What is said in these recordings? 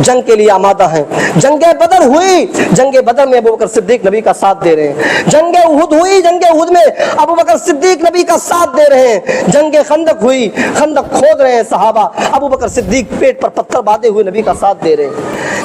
جنگ کے لیے آمادہ ہیں. جنگ بدر ہوئی, جنگ بدر میں ابوبکر صدیق نبی کا ساتھ دے رہے ہیں. جنگ احد ہوئی, جنگ احد میں ابوبکر صدیق نبی کا ساتھ دے رہے ہیں. جنگ خندق ہوئی, خندق کھود رہے ہیں صحابہ, ابوبکر صدیق پیٹ پر پتھر باندھے ہوئے نبی کا ساتھ دے رہے ہیں.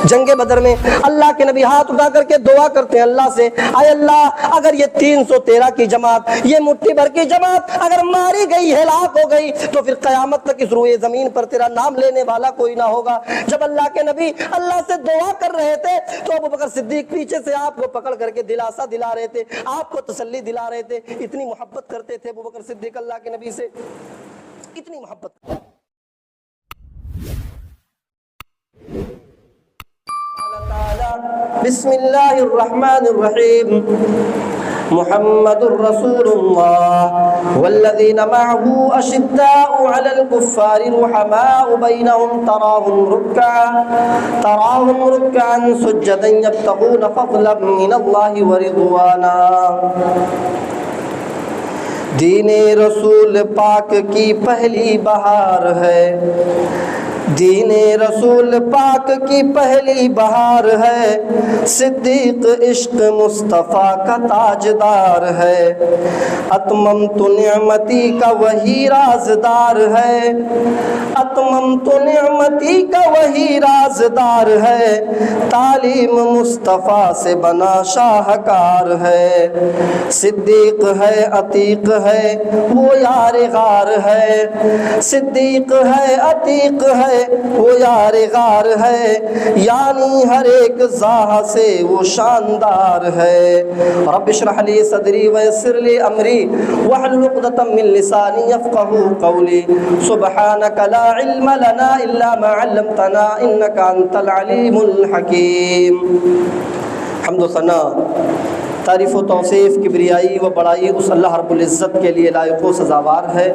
جنگ بدر میں اللہ کے نبی ہاتھ اٹھا کر کے دعا کرتے ہیں اللہ سے, اے اللہ اگر یہ 313 کی جماعت, یہ مٹھی بھر کی جماعت اگر ماری گئی, ہلاک ہو گئی, تو پھر قیامت تک اس روئے زمین پر تیرا نام لینے والا کوئی نہ ہوگا. جب اللہ کے نبی اللہ سے دعا کر رہے تھے تو ابوبکر صدیق پیچھے سے آپ کو پکڑ کر کے دلاسا دلا رہے تھے, آپ کو تسلی دلا رہے تھے. اتنی محبت کرتے تھے ابوبکر صدیق اللہ کے نبی سے, اتنی محبت. بسم اللہ الرحمن الرحیم. محمد رسول اللہ والذین معه اشداء علی الکفار رحماء بینہم تراہم رکعا سجدا یبتغون فضلا من اللہ ورضوانا. دین رسول پاک کی پہلی بہار ہے, دین رسول پاک کی پہلی بہار ہے, صدیق عشق مصطفیٰ کا تاجدار ہے, اتممت نعمتی کا وہی رازدار ہے, اتممت نعمتی کا وہی رازدار ہے, تعلیم مصطفیٰ سے بنا شاہکار ہے. صدیق ہے عتیق ہے وہ یار غار ہے, صدیق ہے عتیق ہے وہ یار غار ہے, یعنی ہر ایک ذاہ سے وہ شاندار ہے. رب اشرح لی صدری ویسر لی امری واحلل عقدۃ من لسانی یفقهوا قولی. سبحانک لا علم لنا الا ما علمتنا انک انت العلیم الحکیم. حمد و ثنا, تعریف و توصیف, کبریائی و بڑائی اس اللہ رب العزت کے لیے لائق و سزاوار ہے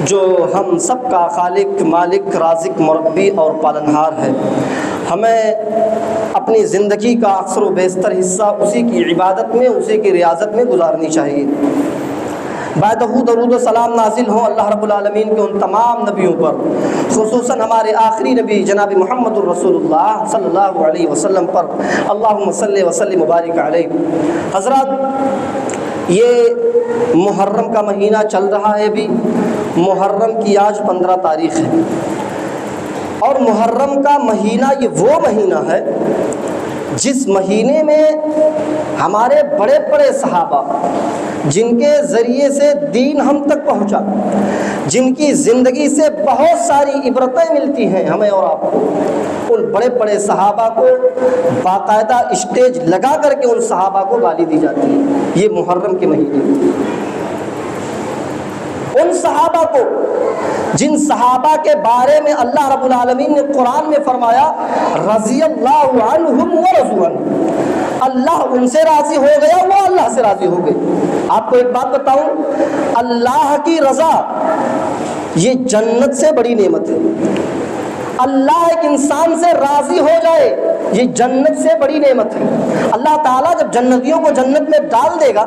جو ہم سب کا خالق, مالک, رازق, مربی اور پالنہار ہے. ہمیں اپنی زندگی کا اکثر و بیشتر حصہ اسی کی عبادت میں, اسی کی ریاضت میں گزارنی چاہیے. بعدہ درود و سلام نازل ہوں اللہ رب العالمین کے ان تمام نبیوں پر, خصوصاً ہمارے آخری نبی جناب محمد الرسول اللہ صلی اللہ علیہ وسلم پر. اللہم صلی وسلم مبارک علیہ. حضرات, یہ محرم کا مہینہ چل رہا ہے. بھی محرم کی آج 15 تاریخ ہے, اور محرم کا مہینہ یہ وہ مہینہ ہے جس مہینے میں ہمارے بڑے بڑے صحابہ, جن کے ذریعے سے دین ہم تک پہنچا, جن کی زندگی سے بہت ساری عبرتیں ملتی ہیں ہمیں اور آپ کو, ان بڑے بڑے صحابہ کو باقاعدہ اسٹیج لگا کر کے ان صحابہ کو گالی دی جاتی ہے. یہ محرم کے مہینے ان صحابہ کو جن صحابہ کے بارے میں اللہ رب العالمین نے قرآن میں فرمایا رضی اللہ عنہم ورضوا عنہ, اللہ ان سے راضی ہو گیا, وہ اللہ سے راضی ہو گئے. آپ کو ایک بات بتاؤں, اللہ کی رضا یہ جنت سے بڑی نعمت ہے. اللہ ایک انسان سے راضی ہو جائے یہ جنت سے بڑی نعمت ہے. اللہ تعالیٰ جب جنتیوں کو جنت میں ڈال دے گا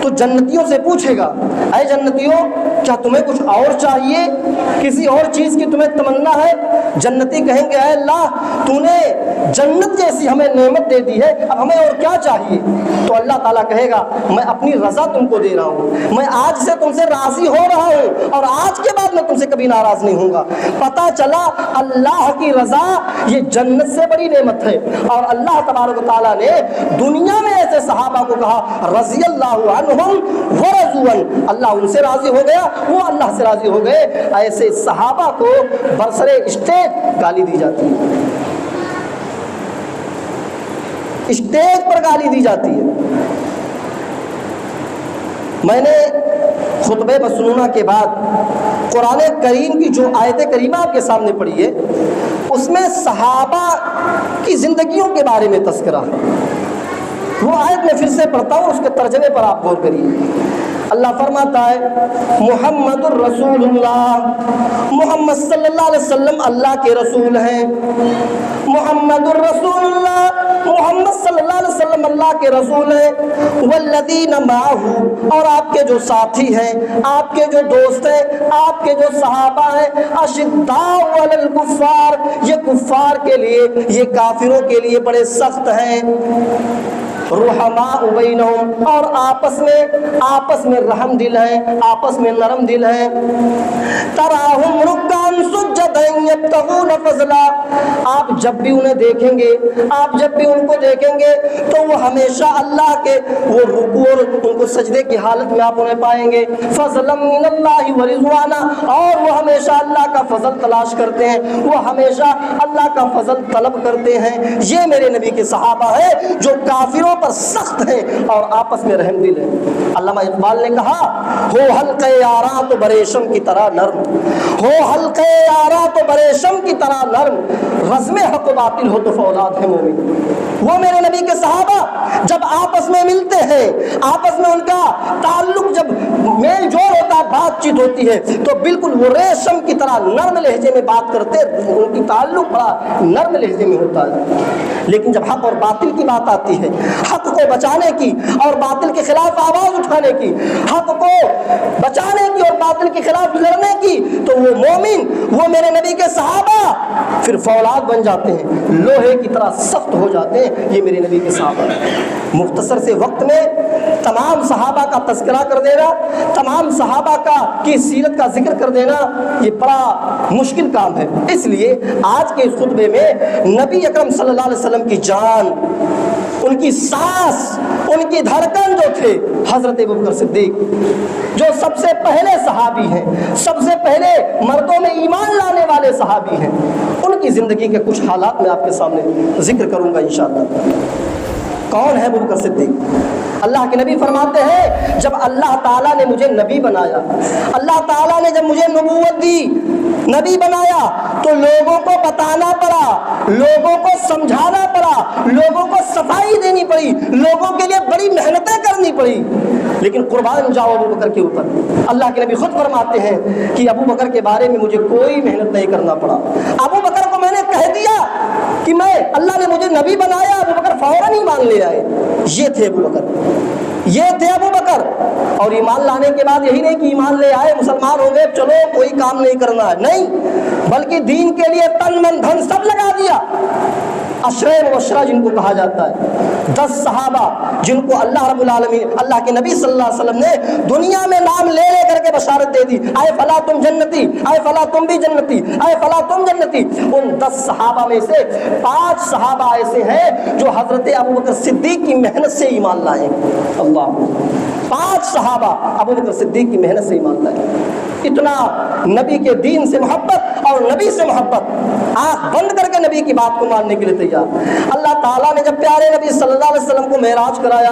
تو جنتیوں سے پوچھے گا, اے جنتیوں کیا تمہیں کچھ اور چاہیے, کسی اور چیز کی تمہیں تمنا ہے؟ جنتی کہیں گے اے اللہ تو نے جنت جیسی ہمیں نعمت دے دی ہے, اب ہمیں اور کیا چاہیے؟ تو اللہ تعالیٰ کہے گا میں اپنی رضا تم کو دے رہا ہوں, میں آج سے تم سے راضی ہو رہا ہوں اور آج کے بعد میں تم سے کبھی ناراض نہیں ہوں گا. پتہ چلا اللہ کی رضا یہ جنت سے بڑی نعمت ہے. اور اللہ تبارک و تعالیٰ نے دنیا میں ایسے صحابہ کو کہا رضی اللہ عنہم ورضوا عنہ, اللہ ان سے راضی ہو گیا, وہ اللہ سے راضی ہو گئے. ایسے صحابہ کو برسر اسٹیج گالی دی جاتی ہے, اسٹیج پر گالی دی جاتی ہے. میں نے خطبہ مسنونہ کے بعد قرآن کریم کی جو آیت کریمہ آپ کے سامنے پڑھی ہے اس میں صحابہ کی زندگیوں کے بارے میں تذکرہ ہے. وہ آیت میں پھر سے پڑھتا ہوں, اس کے ترجمے پر آپ غور کریے. اللہ فرماتا ہے محمد الرسول اللہ, محمد صلی اللہ علیہ وسلم اللہ کے رسول ہیں. محمد الرسول اللہ محمد صلی اللہ علیہ وسلم اللہ کے رسول ہیں، والذین معہ، اور آپ کے جو ساتھی ہیں، آپ کے جو دوست ہیں، آپ کے جو صحابہ ہیں، اشداء علی الکفار، یہ کفار کے لیے، یہ کافروں کے لیے بڑے سخت ہیں، رحماء بینہم، اور آپس میں رحم دل ہیں، آپس میں نرم دل ہیں، تراہم رکعا سجدا یبتغون فضلا، آپ جب بھی انہیں دیکھیں گے، آپ جب بھی ان کو دیکھیں گے تو وہ ہمیشہ اللہ کے وہ رکوع اور ان کو سجدے کی حالت میں آپ انہیں پائیں گے، فضلا من اللہ ورضوانا، اور وہ ہمیشہ اللہ کا فضل تلاش کرتے ہیں، وہ ہمیشہ اللہ کا فضل طلب کرتے ہیں۔ یہ میرے نبی کے صحابہ ہیں جو کافروں پر سخت ہیں اور آپس میں رحم دل ہیں۔ علامہ اقبال نے کہا، ہو حلقے یاراں تو بریشم کی طرح نرم، ہو حلقے یاراں تو بریشم کی طرح نرم، رزم حق و باطل ہو تو فولاد ہے مومن۔ وہ میرے نبی کے صحابہ جب آپس میں ملتے ہیں، آپس میں ان کا تعلق جب میل جول ہوتا ہے، بات چیت ہوتی ہے، تو بالکل وہ ریشم کی طرح نرم لہجے میں بات کرتے، ان کی تعلق بڑا نرم لہجے میں ہوتا ہے۔ لیکن جب حق اور باطل کی بات آتی ہے، حق کو بچانے کی اور باطل کے خلاف آواز اٹھانے کی، حق کو بچانے کی اور باطل کے خلاف لڑنے کی، تو وہ مومن، وہ میرے نبی کے صحابہ پھر فولاد بن جاتے ہیں، لوہے کی طرح سخت ہو جاتے ہیں۔ یہ میرے نبی کے صحابہ۔ مختصر سے وقت میں تمام صحابہ کا تذکرہ کر دینا، تمام صحابہ کی سیرت کا ذکر کر دینا، یہ بڑا مشکل کام ہے۔ اس لیے آج کے اس خطبے میں نبی اکرم صلی اللہ علیہ وسلم کی جان، ان کی سانس، ان کی دھڑکن جو تھے حضرت ابوبکر صدیق، جو سب سے پہلے صحابی ہیں، سب سے پہلے مردوں میں ایمان لانے والے صحابی ہیں، ان کی زندگی کے کچھ حالات میں آپ کے سامنے ذکر کروں گا انشاءاللہ۔ کون ہے ابوبکر صدیق؟ اللہ کے نبی فرماتے ہیں، جب اللہ تعالیٰ نے مجھے نبی بنایا، اللہ تعالیٰ نے جب مجھے نبوت دی، نبی بنایا، تو لوگوں کو بتانا پڑا، لوگوں کو سمجھانا پڑا، لوگوں کو صفائی دینی پڑی، لوگوں کے لیے بڑی محنتیں کرنی پڑی، لیکن قربان جاؤ ابوبکر کے اوپر۔ اللہ کے نبی خود فرماتے ہیں کہ ابوبکر کے بارے میں مجھے کوئی محنت نہیں کرنا پڑا، ابوبکر کو میں نے کہہ دیا کہ میں، اللہ نے مجھے نبی بنایا، ابوبکر فوراً ایمان لے آئے۔ یہ تھے ابوبکر، یہ تھے ابوبکر۔ اور ایمان لانے کے بعد یہی نہیں کہ ایمان لے آئے، مسلمان ہو گئے، چلو کوئی کام نہیں کرنا ہے، نہیں، بلکہ دین کے لیے تن من دھن سب لگا دیا۔ عشرہ مبشرہ جن کو کہا جاتا ہے، 10 صحابہ جن کو اللہ رب العالمین، اللہ کے نبی صلی اللہ علیہ وسلم نے دنیا میں نام لے لے کر کے بشارت دے دی، اے فلاں تم جنتی، اے فلاں تم بھی جنتی، اے فلاں تم جنتی۔ ان 10 صحابہ میں سے 5 صحابہ ایسے ہیں جو حضرت ابوبکر صدیق کی محنت سے ایمان لائے۔ اللہ، 5 صحابہ ابوبکر صدیق کی محنت سے ایمان لائے۔ اتنا نبی کے دین سے محبت اور نبی سے محبت، آنکھ بند کر کے نبی کی بات کو ماننے کے لیے تیار۔ اللہ تعالیٰ نے جب پیارے نبی صلی اللہ علیہ وسلم کو معراج کرایا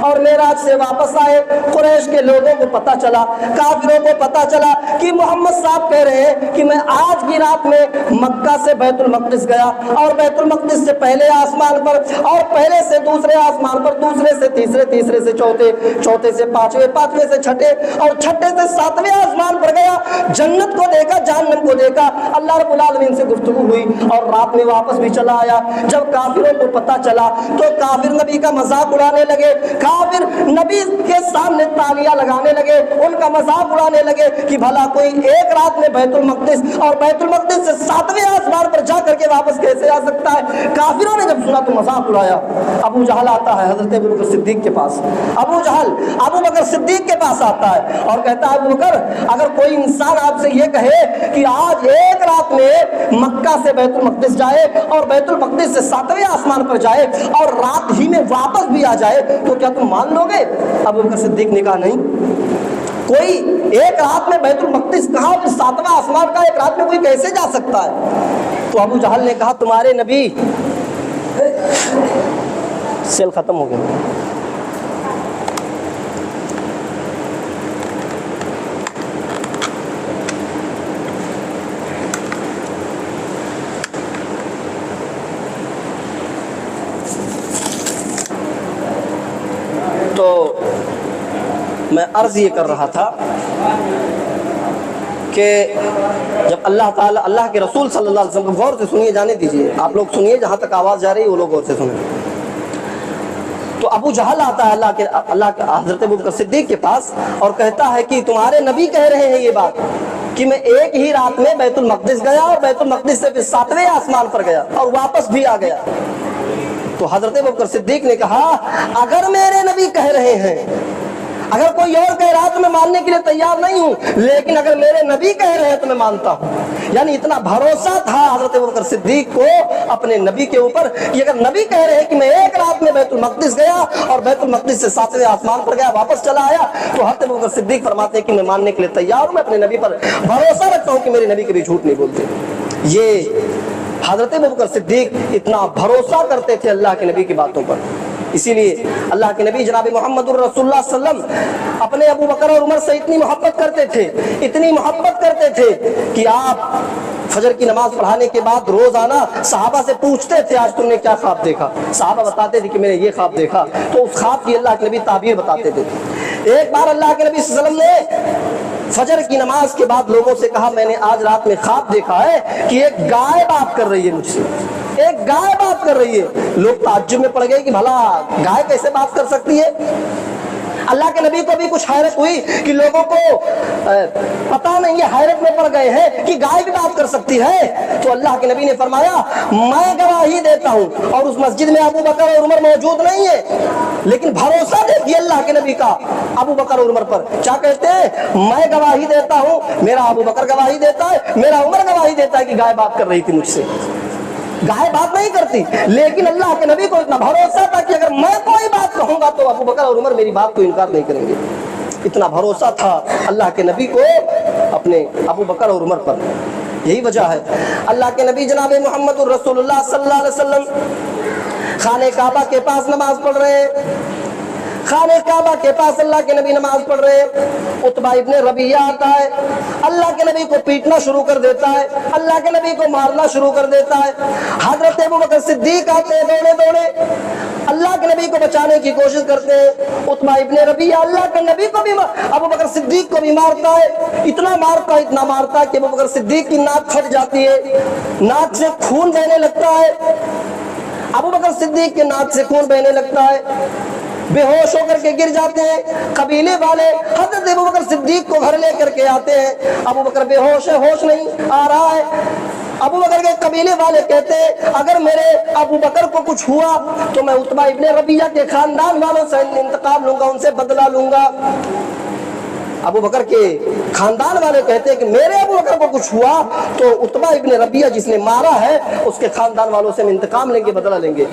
اور معراج سے واپس آئے، قریش کے لوگوں کو پتہ چلا، کافروں کو پتہ چلا کہ محمد صاحب کہہ رہے ہیں کہ میں آج کی رات میں مکہ سے بیت المقدس گیا، اور بیت المقدس سے پہلے آسمان پر، اور پہلے سے دوسرے آسمان پر، دوسرے سے تیسرے، تیسرے سے چوتھے، چوتھے سے پانچویں، پانچویں سے چھٹے، اور چھٹے سے ساتویں آسمان پر گیا، جنت کو دیکھا، جہنم کو دیکھا، اللہ رب العالمین سے گفتگو ہوئی، اور رات میں واپس بھی چلا آیا۔ جب کافروں کو پتہ چلا تو کافر نبی کا مذاق اڑانے لگے، کافر نبی کے سامنے تالیاں لگانے لگے، ان کا مذاق اڑانے لگے کہ بھلا کوئی ایک رات میں بیت المقدس اور بیت المقدس سے 7ویں آسمان پر جا کر کے واپس کیسے آ سکتا ہے۔ کافروں نے جب سنا تو مذاق اڑایا۔ ابو جہل آتا ہے حضرت ابوبکر صدیق کے پاس، ابو جہل ابوبکر صدیق کے پاس آتا ہے اور کہتا ہے، ابوبکر اگر کوئی انسان آپ سے یہ کہے کہ آج ایک رات میں مکہ سے بیت المقدس جائے اور بیت المقدس سے 7ویں آسمان پر جائے اور رات ہی میں واپس بھی آ جائے تو کیا تم مان لو گے؟ ابوبکر صدیق نے کہا نہیں، کوئی ایک رات میں بیت المقدس کہاں، 7واں آسمان کا ایک رات میں کوئی کیسے جا سکتا ہے؟ تو ابو جہل نے کہا، تمہارے نبی، سیل ختم ہو گیا۔ تو میں عرض یہ کر رہا تھا کہ جب اللہ تعالیٰ، اللہ کے رسول صلی اللہ علیہ وسلم کو غور سے سنیے، جانے دیجیے، آپ لوگ سنیے، جہاں تک آواز جا رہی ہے وہ لوگ غور سے سنیں۔ تو ابو جہل آتا ہے اللہ کے حضرت ابوبکر صدیق کے پاس اور کہتا ہے کہ تمہارے نبی کہہ رہے ہیں یہ بات کہ میں ایک ہی رات میں بیت المقدس گیا اور بیت المقدس سے پھر 7ویں آسمان پر گیا اور واپس بھی آ گیا۔ تو حضرت ابوبکر صدیق نے کہا اگر میرے نبی کہہ رہے ہیں، اگر کوئی اور کہہ رہا ہے تو میں ماننے کے لیے تیار نہیں ہوں، لیکن اگر میرے نبی کہہ رہے ہیں تو میں مانتا ہوں۔ یعنی اتنا بھروسہ تھا حضرت ابوبکر صدیق کو اپنے نبی کے اوپر کہ اگر نبی کہہ رہے ہیں کہ میں ایک رات میں بیت المقدس گیا اور بیت المقدس سے 7ویں آسمان پر گیا واپس چلا آیا، تو حضرت ابوبکر صدیق فرماتے ہیں کہ میں ماننے کے لیے تیار ہوں، میں اپنے نبی پر بھروسہ رکھتا ہوں کہ میرے نبی کبھی جھوٹ نہیں بولتے۔ یہ حضرت ابوبکر صدیق اتنا بھروسہ کرتے تھے اللہ کے نبی کی باتوں پر، اسی لیے اللہ کے نبی جناب محمد رسول اللہ صلی اللہ علیہ وسلم اپنے ابو بکر اور عمر سے اتنی محبت کرتے تھے، اتنی محبت کرتے تھے کہ آپ فجر کی نماز پڑھانے کے بعد روزانہ صحابہ سے پوچھتے تھے آج تم نے کیا خواب دیکھا؟ صحابہ بتاتے تھے کہ میں نے یہ خواب دیکھا، تو اس خواب کی اللہ کے نبی تعبیر بتاتے تھے۔ ایک بار اللہ کے نبی صلی اللہ علیہ وسلم نے فجر کی نماز کے بعد لوگوں سے کہا میں نے آج رات میں خواب دیکھا ہے کہ ایک گائے بات کر رہی ہے مجھ سے، ایک گائے بات کر رہی ہے۔ لوگ تعجب میں پڑ گئے کہ بھلا گائے کیسے بات کر سکتی ہے؟ اللہ کے نبی کو بھی کچھ حیرت ہوئی کہ لوگوں کو پتہ نہیں ہے، حیرت میں پڑ گئے ہیں کہ گائے بھی بات کر سکتی ہے۔ تو اللہ کے نبی نے فرمایا میں گواہی دیتا ہوں، اور اس مسجد میں ابو بکر اور عمر موجود نہیں ہے، لیکن بھروسہ دیکھیے اللہ کے نبی کا ابو بکر اور عمر پر، کیا کہتے ہیں؟ میں گواہی دیتا ہوں، میرا ابو بکر گواہی دیتا ہے، میرا عمر گواہی دیتا ہے کہ گائے بات کر رہی تھی مجھ سے۔ گائے بات نہیں کرتی، لیکن اللہ کے نبی کو اتنا بھروسہ تھا کہ اگر میں کوئی بات کہوں گا تو ابو بکر اور عمر میری بات کو انکار نہیں کریں گے۔ اتنا بھروسہ تھا اللہ کے نبی کو اپنے ابو بکر اور عمر پر۔ یہی وجہ ہے اللہ کے نبی جناب محمد رسول اللہ صلی اللہ علیہ وسلم خانہ کعبہ کے پاس نماز پڑھ رہے ہیں، خانہ کعبہ کے پاس اللہ کے نبی نماز پڑھ رہے ہیں، عتبہ ابن ربیعہ آتا ہے، اللہ کے نبی کو پیٹنا شروع کر دیتا ہے، اللہ کے نبی کو مارنا شروع کر دیتا ہے۔ حضرت ابوبکر صدیق آتے ہیں دوڑے دوڑے، اللہ کے نبی کو بچانے کی کوشش کرتے ہیں۔ عتبہ ابن ربیعہ اللہ کے نبی کو بھی ابوبکر صدیق کو بھی مارتا ہے، اتنا مارتا ہے کہ ابوبکر صدیق کی ناک پھٹ جاتی ہے، ناک سے خون بہنے لگتا ہے، ابوبکر صدیق کے ناک سے خون بہنے لگتا ہے، بے ہوش ہو کر کے گر جاتے ہیں۔ قبیلے والے حضرت ابوبکر صدیق کو گھر لے کر کے آتے ہیں، ابوبکر بے ہوش ہے، ہوش نہیں آ رہا ہے۔ ابوبکر کے قبیلے والے کہتے ہیں اگر میرے ابوبکر کو کچھ ہوا تو میں عتبہ ابن ربیعہ کے خاندان والوں سے انتقام لوں گا، ان سے بدلہ لوں گا۔ ابوبکر کے خاندان والے کہتے ہیں کہ میرے ابوبکر کو کچھ ہوا تو عتبہ ابن ربیعہ جس نے مارا ہے اس کے خاندان والوں سے ہم انتقام لیں گے، بدلہ لیں گے۔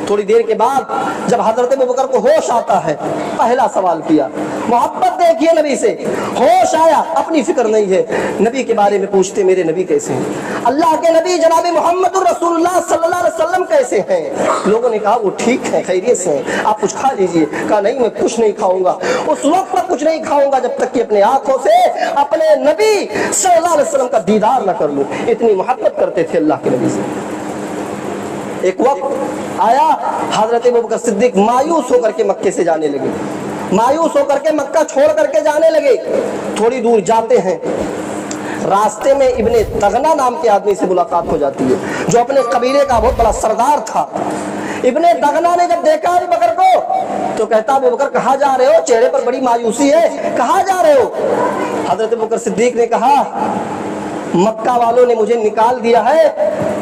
تھوڑی دیر کے بعد جب حضرت ابوبکر کو ہوش آتا ہے، پہلا سوال کیا، محبت دیکھیے نبی سے، ہوش آیا، اپنی فکر نہیں ہے، نبی کے بارے میں پوچھتے میرے نبی کیسے ہیں، اللہ کے نبی جناب محمد رسول اللہ صلی اللہ علیہ وسلم کیسے ہیں؟ لوگوں نے کہا وہ ٹھیک ہیں، خیریت سے ہیں، آپ کچھ کھا لیجئے۔ کہا نہیں میں کچھ نہیں کھاؤں گا، اس وقت تک کچھ نہیں کھاؤں گا جب تک کہ اپنے آنکھوں سے اپنے نبی صلی اللہ علیہ وسلم کا دیدار نہ کر لوں۔ اتنی محبت کرتے تھے اللہ کے نبی سے۔ ایک وقت آیا حضرت ابوبکر صدیق مایوس ہو کر کے مکے سے جانے لگے، مایوس ہو کر کے مکہ چھوڑ کر کے جانے لگے۔ تھوڑی دور جاتے ہیں، راستے میں ابن دغنہ نام کے آدمی سے ملاقات ہو جاتی ہے جو اپنے قبیلے کا بہت بڑا سردار تھا۔ ابن دغنہ نے جب دیکھا ابو بکر کو تو کہتا ابو بکر کہاں جا رہے ہو؟ چہرے پر بڑی مایوسی ہے، کہاں جا رہے ہو؟ حضرت ابو بکر صدیق نے کہا مکہ والوں نے مجھے نکال دیا ہے،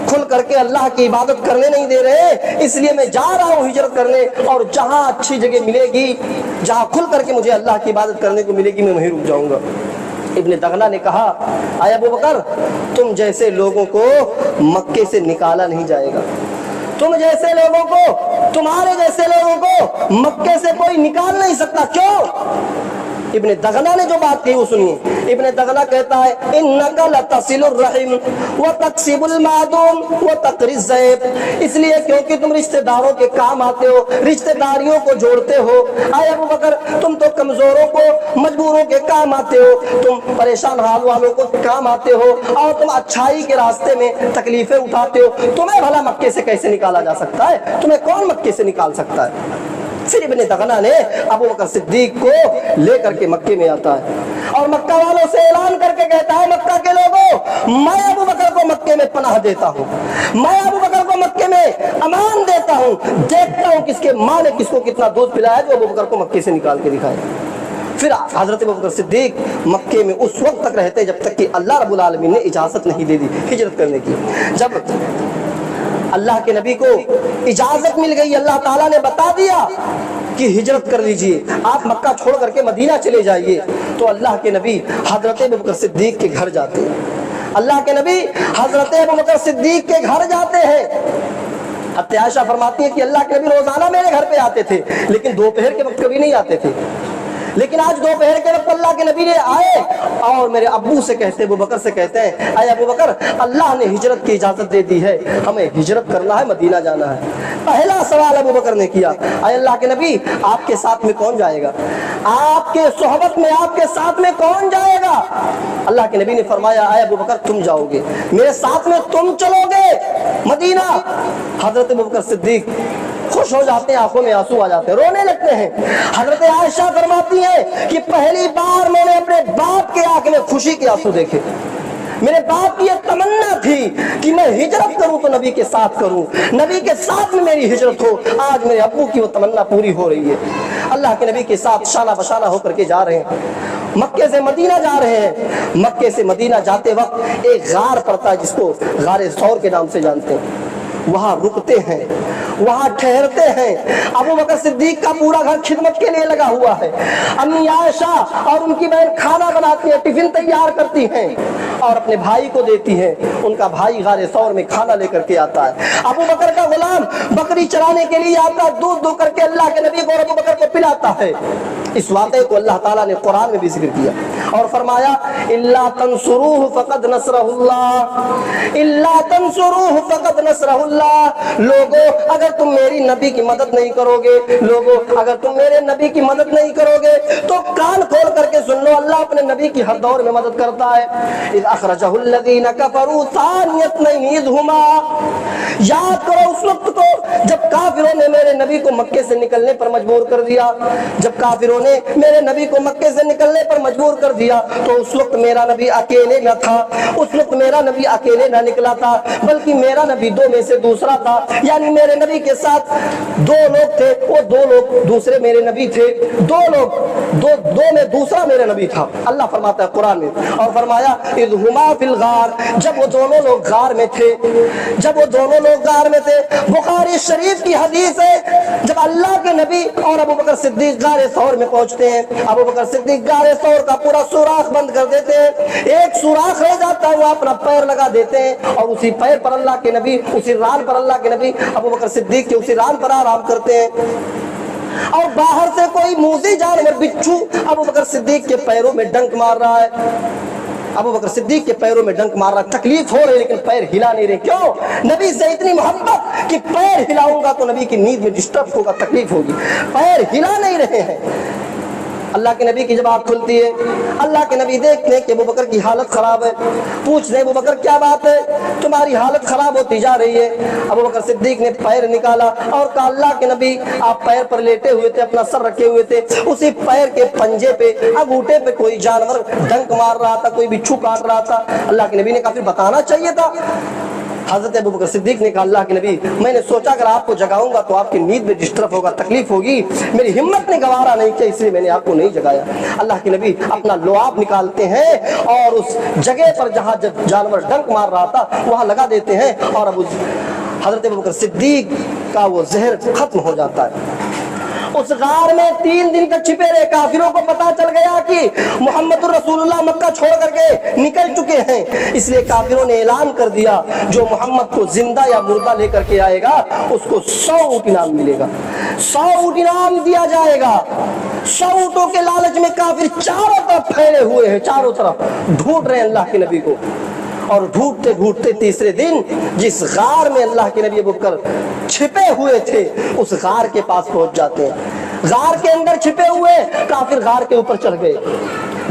کھل کر کے اللہ کی عبادت کرنے نہیں دے رہے، اس لیے میں جا رہا ہوں ہجرت کرنے، اور جہاں اچھی جگہ ملے گی، جہاں کھل کر کے مجھے اللہ کی عبادت کرنے کو ملے گی، میں وہیں رک جاؤں گا۔ ابن دغنہ نے کہا اے ابو بکر تم جیسے لوگوں کو مکے سے نکالا نہیں جائے گا، تم جیسے لوگوں کو، تمہارے جیسے لوگوں کو مکے سے کوئی نکال نہیں سکتا۔ کیوں؟ ابن دغنہ نے جو بات کہی وہ سنیے۔ ابن دغنہ کہتا ہے انک لتصل الرحم وتکسب المعدوم وتقری الضیف، اس لیے کیونکہ تم رشتہ داروں کے کام آتے ہو، رشتہ داریوں کو جوڑتے ہو۔ اے ابو بکر تم تو کمزوروں کو، مجبوروں کے کام آتے ہو، تم پریشان حال والوں کو کام آتے ہو، اور تم اچھائی کے راستے میں تکلیفیں اٹھاتے ہو۔ تمہیں بھلا مکے سے کیسے نکالا جا سکتا ہے؟ تمہیں کون مکے سے نکال سکتا ہے؟ پھر ابن دغنہ نے ابو بکر صدیق کو لے کر کے مکے میں آتا ہے اور مکہ والوں سے اعلان کر کے کہتا ہے مکہ کے لوگوں میں ابو بکر کو مکے میں پناہ دیتا ہوں، میں ابو بکر کو مکے میں امان دیتا ہوں، دیکھتا ہوں کہ کس کے ماں نے کس کو کتنا دودھ پلایا جو ابو بکر کو مکے سے نکال کے دکھائے۔ پھر حضرت ابو بکر صدیق مکے میں اس وقت تک رہتے جب تک کہ اللہ رب العالمین نے اجازت نہیں دے دی ہجرت کرنے کی۔ جب اللہ کے نبی کو اجازت مل گئی، اللہ تعالیٰ نے بتا دیا کہ ہجرت کر لیجئے، آپ مکہ چھوڑ کر کے مدینہ چلے جائیے، تو اللہ کے نبی حضرت ابو بکر صدیق کے گھر جاتے ہیں۔ اللہ کے نبی حضرت ابو بکر صدیق کے گھر جاتے ہیں۔ حضرت عائشہ فرماتی ہے کہ اللہ کے نبی روزانہ میرے گھر پہ آتے تھے، لیکن دوپہر کے وقت کبھی نہیں آتے تھے، لیکن آج دوپہر کے وقت اللہ کے نبی نے آئے اور میرے ابو سے کہتے، ابو بکر سے کہتے ہیں، اے ابو بکر اللہ نے ہجرت کی اجازت دے دی ہے، ہمیں ہجرت کرنا ہے، مدینہ جانا ہے۔ پہلا سوال ابو بکر نے کیا، اے اللہ کے نبی آپ کے ساتھ میں کون جائے گا؟ آپ کے صحبت میں آپ کے ساتھ میں کون جائے گا؟ اللہ کے نبی نے فرمایا، اے ابو بکر تم جاؤ گے، میرے ساتھ میں تم چلو گے مدینہ۔ حضرت ابو بکر صدیق خوش ہو جاتے ہیں، آنکھوں میں آنسو آ جاتے ہیں، رونے لگتے ہیں۔ حضرت عائشہ فرماتی ہیں کہ پہلی بار میں نے اپنے باپ کے آنکھ میں خوشی کے آنسو دیکھے۔ میرے باپ کی یہ تمنا تھی کہ میں ہجرت کروں تو نبی کے ساتھ کروں، نبی کے ساتھ میں میری ہجرت ہو۔ آج میرے ابو کی وہ تمنا پوری ہو رہی ہے۔ اللہ کے نبی کے ساتھ شانہ بشانہ ہو کر کے جا رہے ہیں، مکے سے مدینہ جا رہے ہیں۔ مکے سے مدینہ جاتے وقت ایک غار پڑتا ہے جس کو غار ثور کے نام سے جانتے ہیں، وہاں رکتے ہیں، وہاں ٹھہرتے ہیں۔ ابو بکر صدیق کا پورا گھر خدمت کے لیے لگا ہوا ہے۔ امی عائشہ اور ان کی بہن کھانا بناتی ہیں، ٹفن تیار کرتی ہیں اور اپنے بھائی کو دیتی ہیں۔ ان کا بھائی غار ثور میں کھانا لے کر کے آتا ہے۔ ابو بکر کا غلام بکری چرانے کے لیے آتا ہے، دودھ دو کر کے اللہ کے نبی کو اور ابو بکر کو پلاتا ہے۔ اس واقعے کو اللہ تعالیٰ نے قرآن میں بھی ذکر کیا اور فرمایا، الا تنصروہ فقد نصرہ اللہ، الا تنصروہ فقد نصرہ اللہ۔ لوگوں اگر تم میری نبی کی مدد نہیں کرو گے، لوگوں اگر تم میرے نبی کی مدد نہیں کرو گے تو کان کھول کر کے سن لو، اللہ اپنے نبی کی ہر دور میں مدد کرتا ہے۔ اذ اخرجہ الذین کفروا ثانی اثنین اذ ہما، یاد کرو اس وقت کو جب کافروں نے میرے نبی کو مکے سے نکلنے پر مجبور کر دیا، جب کافروں نے میرے نبی کو مکے سے نکلنے پر مجبور کر دیا تو اس وقت میرا نبی اکیلے نہ تھا، اس وقت میرا نبی اکیلے نہ نکلا تھا، بلکہ میرا نبی دو میں سے دوسرا تھا، یعنی میرے نبی کے ساتھ دو لوگ تھے، وہ دو لوگ دوسرے میرے نبی تھے، دو میں دوسرا میرے نبی تھا۔ اللہ فرماتا ہے قرآن میں اور فرمایا اذ ہما فی الغار، جب وہ دونوں لوگ غار میں تھے، جب وہ دونوں لوگ غار میں تھے۔ بخاری شریف کی حدیث ہے، جب اللہ کے نبی اور ابو بکر صدیق غار ثور میں پہنچتے ہیں، ابو بکر صدیق غار ثور کا پورا سوراخ بند کر دیتے ہیں، ایک سوراخ رہ جاتا ہے، وہ اپنا پیر لگا دیتے ہیں اور اسی پیر پر اللہ کے نبی، اسی ران پر اللہ کے نبی ابو بکر صدیق کے اسی ران پر آرام کرتے ہیں، اور باہر سے کوئی موذی جانور بچھو ابو بکر صدیق کے پیروں میں ڈنک مار رہا ہے، ابو بکر صدیق کے پیروں میں ڈنک مار رہا ہے، تکلیف ہو رہی لیکن پیر ہلا نہیں رہے۔ کیوں؟ نبی سے اتنی محبت کہ پیر ہلاؤں گا تو نبی کی نیند میں ڈسٹرب ہوگا، تکلیف ہوگی، پیر ہلا نہیں رہے ہیں۔ اللہ کے نبی کی جب آنکھ کھلتی ہے، اللہ کے نبی دیکھتے ہیں کہ ابو بکر کی حالت خراب ہے، پوچھتے ہیں ابو بکر کیا بات ہے، تمہاری حالت خراب ہوتی جا رہی ہے۔ ابو بکر صدیق نے پیر نکالا اور کہا اللہ کے نبی آپ پیر پر لیٹے ہوئے تھے، اپنا سر رکھے ہوئے تھے، اسی پیر کے پنجے پہ انگوٹھے پہ کوئی جانور ڈنک مار رہا تھا، کوئی بچھو کاٹ رہا تھا۔ اللہ کے نبی نے کہا پھر بتانا چاہیے تھا۔ حضرت ابو بکر صدیق نے کہا اللہ کے نبی میں نے سوچا اگر آپ کو جگاؤں گا تو آپ کی نیند میں ڈسٹرب ہوگا، تکلیف ہوگی، میری ہمت نے گوارا نہیں کیا، اس لیے میں نے آپ کو نہیں جگایا۔ اللہ کے نبی اپنا لعاب نکالتے ہیں اور اس جگہ پر جہاں جب جانور ڈنک مار رہا تھا وہاں لگا دیتے ہیں اور حضرت ابو بکر صدیق کا وہ زہر ختم ہو جاتا ہے۔ اس غار میں 3 دن تک چھپے رہے، کافروں کو پتا چل گیا کہ محمد رسول اللہ مکہ چھوڑ کر کے نکل چکے ہیں، اس لیے کافروں نے اعلان کر دیا جو محمد کو زندہ یا مردہ لے کر کے آئے گا اس کو 100 اونٹ انعام ملے گا، 100 اونٹ انعام دیا جائے گا۔ 100 اونٹوں کے لالچ میں کافر چاروں طرف پھیلے ہوئے ہیں، چاروں طرف ڈھونڈ رہے ہیں اللہ کے نبی کو، اور ڈھونڈتے ڈھونڈتے تیسرے دن جس غار میں اللہ کے نبی ابو بکر چھپے ہوئے تھے اس غار کے پاس پہنچ جاتے ہیں۔ غار کے اندر چھپے ہوئے کافر غار کے اوپر چڑھ گئے،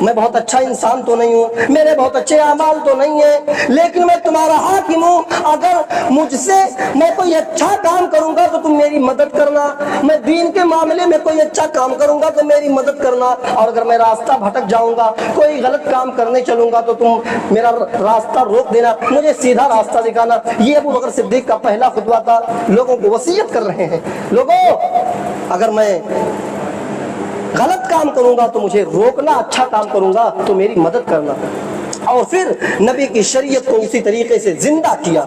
میں بہت اچھا انسان تو نہیں ہوں, میرے بہت اچھے اعمال تو نہیں ہیں, لیکن میں تمہارا حاکم ہوں, اگر مجھ سے میں کوئی اچھا کام کروں گا تو تم میری مدد کرنا, میں دین کے معاملے میں کوئی اچھا کام کروں گا تو میری مدد کرنا, اور اگر میں راستہ بھٹک جاؤں گا, کوئی غلط کام کرنے چلوں گا تو تم میرا راستہ روک دینا, مجھے سیدھا راستہ دکھانا. یہ ابو بکر صدیق کا پہلا خطبہ تھا. لوگوں کو وصیت کر رہے ہیں, لوگوں اگر میں غلط کام کروں گا تو مجھے روکنا, اچھا کام کروں گا تو میری مدد کرنا. اور پھر نبی کی شریعت کو اسی طریقے سے زندہ کیا,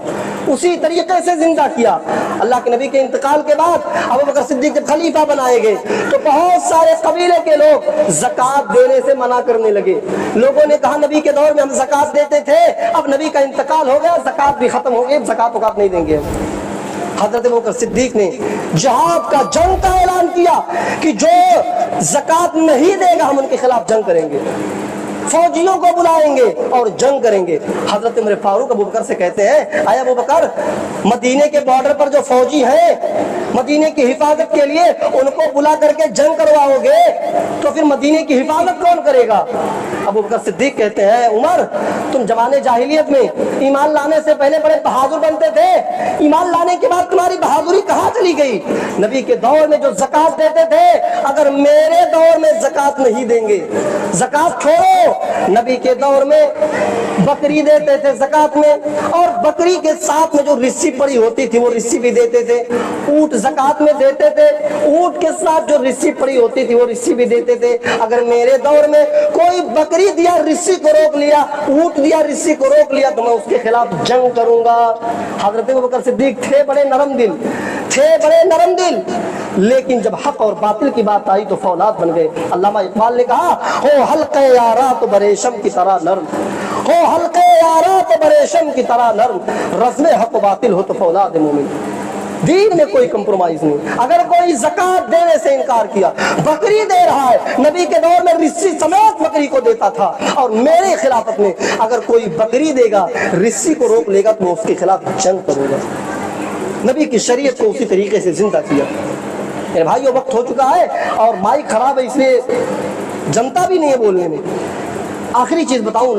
اسی طریقے سے زندہ کیا. اللہ کے نبی کے انتقال کے بعد ابو بکر صدیق جب خلیفہ بنائے گئے تو بہت سارے قبیلے کے لوگ زکوٰۃ دینے سے منع کرنے لگے. لوگوں نے کہا نبی کے دور میں ہم زکوٰۃ دیتے تھے, اب نبی کا انتقال ہو گیا, زکوٰۃ بھی ختم ہو گئی, زکوٰۃ نہیں دیں گے. حضرت ابو بکر صدیق نے جہاد کا, جنگ کا اعلان کیا کہ جو زکوٰۃ نہیں دے گا ہم ان کے خلاف جنگ کریں گے, فوجیوں کو بلائیں گے اور جنگ کریں گے. حضرت عمر فاروق ابو بکر سے کہتے ہیں, اے ابو بکر, مدینے کے بارڈر پر جو فوجی ہیں مدینے کی حفاظت کے لیے, ان کو بلا کر کے جنگ کرواؤ گے تو پھر مدینے کی حفاظت کون کرے گا؟ ابو بکر صدیق کہتے ہیں, عمر, تم زمانے جاہلیت میں ایمان لانے سے پہلے بڑے بہادر بنتے تھے, ایمان لانے کے بعد تمہاری بہادری کہاں چلی گئی؟ نبی کے دور میں جو زکوٰۃ دیتے تھے, اگر میرے دور میں زکوٰۃ نہیں دیں گے, زکوٰۃ چھوڑو, نبی کے دور میں بکری دیتے تھے زکوٰۃ میں, اور بکری کے ساتھ میں جو رسی پڑی ہوتی تھی وہ رسی بھی دیتے تھے. اونٹ زکوٰۃ میں دیتے تھے, اونٹ کے ساتھ جو رسی پڑی ہوتی تھی وہ رسی بھی دیتے تھے. اگر میرے دور میں کوئی بکری دیا رسی کو روک لیا, اونٹ دیا رسی کو روک لیا, تو میں اس کے خلاف جنگ کروں گا. حضرت ابوبکر صدیق تھے بڑے نرم دل, لیکن جب حق اور باطل کی بات آئی تو فولاد بن گئے. علامہ اقبال نے کہا, ہو حلقے یارا تو بریشم کی طرح نرم, ہو حلقے یارا تو بریشم کی طرح نرم, رزم حق و باطل ہو تو فولاد مومن. دین میں کوئی کمپرومائز نہیں. اگر کوئی زکوٰۃ دینے سے انکار کیا, بکری دے رہا ہے, نبی کے دور میں رسی سمیت بکری کو دیتا تھا, اور میرے خلافت میں اگر کوئی بکری دے گا, رسی کو روک لے گا, تو اس کے خلاف جنگ کروں گا. نبی کی شریعت کو اسی طریقے سے زندہ کیا. میرے بھائیو, وقت ہو چکا ہے اور مائک خراب ہے, اس لیے جنتا بھی نہیں ہے بولنے میں. آخری چیز بتاؤں,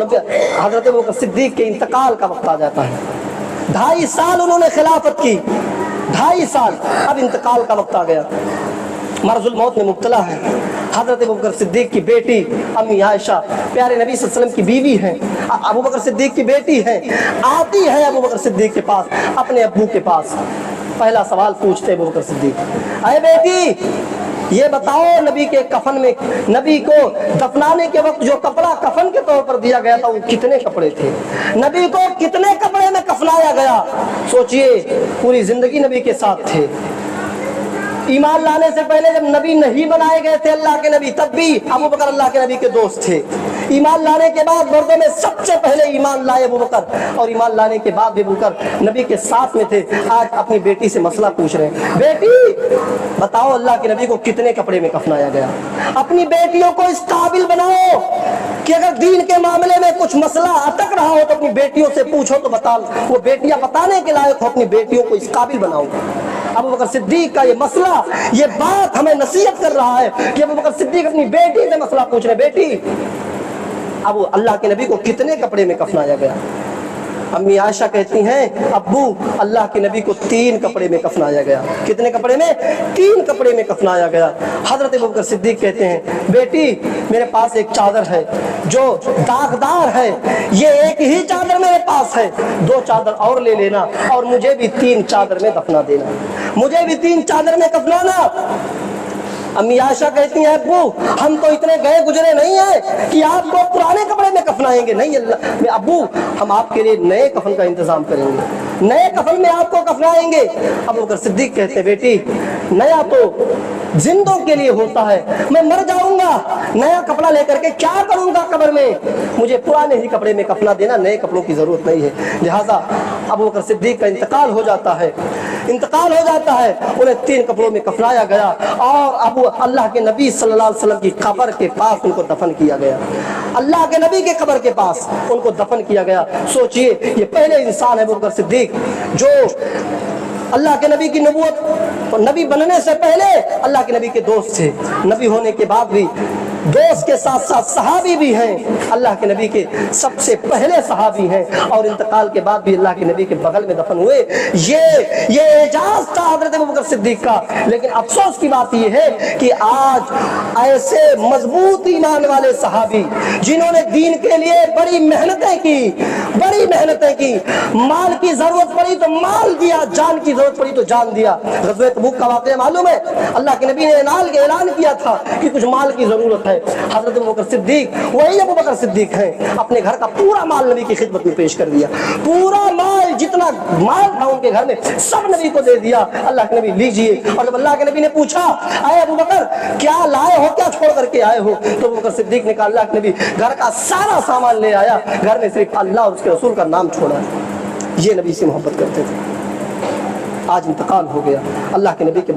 حضرت ابوبکر صدیق کے انتقال کا وقت آ جاتا ہے. 2.5 سال انہوں نے خلافت کی, 2.5 سال, اب انتقال کا وقت آ گیا. مرض الموت میں مبتلا ہے. حضرت ابوبکر صدیق کی بیٹی امی عائشہ پیارے نبی صلی اللہ علیہ وسلم کی بیوی ہیں, ابوبکر صدیق کی بیٹی ہیں, آتی ہے ابوبکر صدیق کے پاس, اپنے ابو کے پاس. پہلا سوال پوچھتے ابوبکر صدیق, اے بیٹی, یہ بتاؤ, نبی کے کفن میں, نبی کو دفنانے کے وقت جو کپڑا کفن کے طور پر دیا گیا تھا وہ کتنے کپڑے تھے؟ نبی کو کتنے کپڑے میں کفنایا گیا؟ سوچئے, پوری زندگی نبی کے ساتھ تھے. ایمان لانے سے پہلے جب نبی نہیں بنائے گئے تھے اللہ کے نبی, تب بھی ابوبکر اللہ کے نبی کے دوست تھے. ایمان لانے کے بعد مردوں میں سب سے پہلے ایمان لائے ابوبکر, اور ایمان لانے کے بعد بھی ابوبکر نبی کے ساتھ میں تھے. آج اپنی بیٹی سے مسئلہ پوچھ رہے ہیں, بیٹی بتاؤ, اللہ کے نبی کو کتنے کپڑے میں کفنایا گیا؟ اپنی بیٹیوں کو اس قابل بناؤ کہ اگر دین کے معاملے میں کچھ مسئلہ اٹک رہا ہو تو اپنی بیٹیوں سے پوچھو تو بتا, وہ بیٹیاں بتانے کے لائق ہو. اپنی بیٹیوں کو اس قابل بناؤ. ابوبکر صدیق کا یہ مسئلہ, یہ بات ہمیں نصیحت کر رہا ہے کہ ابوبکر صدیق اپنی بیٹی سے مسئلہ پوچھ رہے, بیٹی اب اللہ کے نبی کو کتنے کپڑے میں کفنایا گیا؟ امی عائشہ کہتی ہیں, ابو, اللہ کے نبی کو 3 کپڑے میں کفنایا گیا. کتنے کپڑے میں؟ 3 کپڑے میں کفنایا گیا. حضرت ابوبکر صدیق کہتے ہیں, بیٹی میرے پاس ایک چادر ہے جو داغدار ہے, یہ ایک ہی چادر میرے پاس ہے, 2 چادر اور لے لینا, اور مجھے بھی 3 چادر میں دفنا دینا, مجھے بھی 3 چادر میں کفنانا. امی عائشہ کہتی ہیں, ابو ہم تو اتنے گئے گزرے نہیں ہیں کہ آپ کو پرانے کپڑے میں کفنائیں گے. نہیں اللہ, ابو ہم آپ کے لیے نئے کفن کا انتظام کریں گے, نئے کفن میں آپ کو کفنائیں گے. ابوبکر صدیق کہتے ہیں, بیٹی نیا تو زندوں کے لیے ہوتا ہے, میں مر جاؤں گا, نیا کپڑا لے کر کے کیا کروں گا قبر میں؟ مجھے پرانے ہی کپڑے میں کفنا دینا, نئے کپڑوں کی ضرورت نہیں ہے. لہٰذا ابوبکر صدیق کا انتقال ہو جاتا ہے, انہیں 3 کپڑوں میں کفنایا گیا, اور اللہ کے نبی صلی اللہ علیہ وسلم کی قبر کے پاس ان کو دفن کیا گیا. اللہ کے نبی کے قبر کے پاس ان کو دفن کیا گیا. سوچئے, یہ پہلے انسان ہے ابوبکر صدیق جو اللہ کے نبی کی نبوت اور نبی بننے سے پہلے اللہ کے نبی کے دوست تھے, نبی ہونے کے بعد بھی دوست کے ساتھ ساتھ صحابی بھی ہیں، اللہ کے نبی کے سب سے پہلے صحابی ہیں اور انتقال کے بعد بھی اللہ کے نبی کے بغل میں دفن ہوئے۔ یہ اعجاز تھا حضرت ابوبکر صدیق کا۔ لیکن افسوس کی بات یہ ہے کہ آج ایسے مضبوط ایمان والے صحابی جنہوں نے دین کے لیے بڑی محنتیں کی، مال کی ضرورت پڑی تو مال دیا، جان کی ضرورت پڑی تو جان دیا۔ غزوہ تبوک کا واقعہ معلوم ہے، اللہ کے نبی نے اعلان کیا تھا کہ کچھ مال کی ضرورت ہے۔ حضرت ابوبکر صدیق وہی ابوبکر صدیق ہیں، اپنے گھر کا پورا مال نبی کی خدمت میں پیش کر دیا، پورا مال جتنا مال تھا ان کے گھر میں سب نبی کو دے دیا۔ اللہ کے نبی لیجئے۔ اور جب اللہ کے نبی نے پوچھا اے ابوبکر کیا لائے ہو، کیا چھوڑ کر کے آئے ہو، تو ابوبکر صدیق نے کہا اللہ کے نبی گھر کا سارا سامان لے آیا، گھر میں صرف اللہ اور اس کے رسول کا نام چھوڑا۔ یہ نبی سے محبت کرتے تھے۔ آج انتقال ہو گیا، اللہ کے نبی کے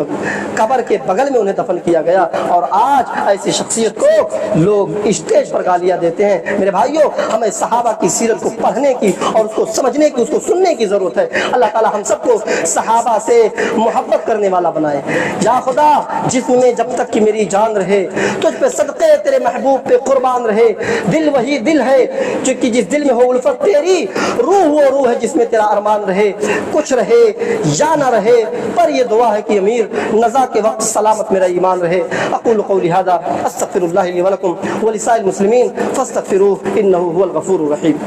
قبر کے بغل میں انہیں دفن کیا گیا، اور آج ایسی شخصیت کو لوگ اسٹیج پر گالیاں دیتے ہیں۔ میرے بھائیوں، ہمیں صحابہ کی سیرت کو پڑھنے کی اور اس کو سمجھنے کی، اس کو سننے کی ضرورت ہے۔ اللہ تعالی ہم سب کو صحابہ سے محبت کرنے والا بنائے۔ یا خدا، جسم میں جب تک کہ میری جان رہے تجھ پہ صدقے تیرے محبوب پہ قربان رہے۔ دل وہی دل ہے جو کہ جس دل میں ہو الفت تیری، روح وہ روح ہے جس میں تیرا ارمان رہے۔ کچھ رہے یا نہ رہے، پر یہ دعا ہے کہ امیر نزا کے وقت سلامت میرا ایمان رہے۔ اقول قولی ھذا استغفر اللہ لی ولکم ولسائر المسلمین فاستغفروہ انہ هو الغفور الرحیم۔